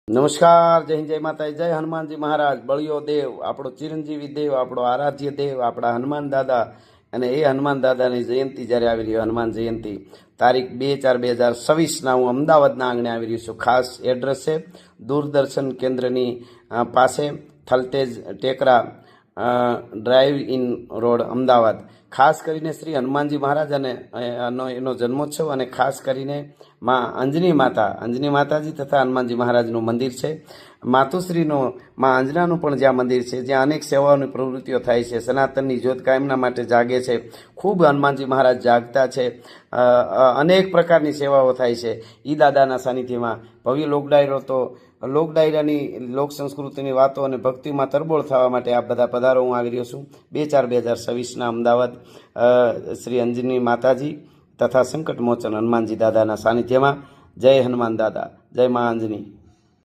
નમસ્કાર, જય હિન્દ, જય માતા, જય હનુમાનજી મહારાજ, બળિયો દેવ, આપણો ચિરંજીવી દેવ, આપણો આરાધ્ય દેવ, આપણા હનુમાન દાદા. અને એ હનુમાન દાદાની જયંતિ જ્યારે આવી રહી, હનુમાન જયંતિ તારીખ 2/4/2026ના હું અમદાવાદના આંગણે આવી રહ્યો છું. ખાસ એડ્રેસ છે દૂરદર્શન કેન્દ્રની પાસે, Thaltej Tekra drive in road, Ahmedabad. ખાસ કરીને શ્રી હનુમાનજી મહારાજ અને એનો જન્મોત્સવ, અને ખાસ કરીને માં અંજની માતાજી તથા હનુમાનજી મહારાજનું મંદિર છે. માતુશ્રીનો માં અંજનાનું પણ જ્યાં મંદિર છે, જ્યાં અનેક સેવાઓની પ્રવૃત્તિઓ થાય છે. સનાતનની જ્યોત કાયમના માટે જાગે છે. ખૂબ હનુમાનજી મહારાજ જાગતા છે. અનેક પ્રકારની સેવાઓ થાય છે. ઈ દાદાના સાનિધ્યમાં ભવ્ય લોકડાયરો, તો લોક ડાયરાની લોક સંસ્કૃતિની વાતો અને ભક્તિમાં તરબોળ થવા માટે આ બધા પધારો. હું આવી રહ્યો છું 2/4/2026ના અમદાવાદ શ્રી અંજની માતાજી તથા સંકટ મોચન હનુમાનજી દાદાના સાનિધ્યમાં. જય હનુમાન દાદા, જય મા અંજની.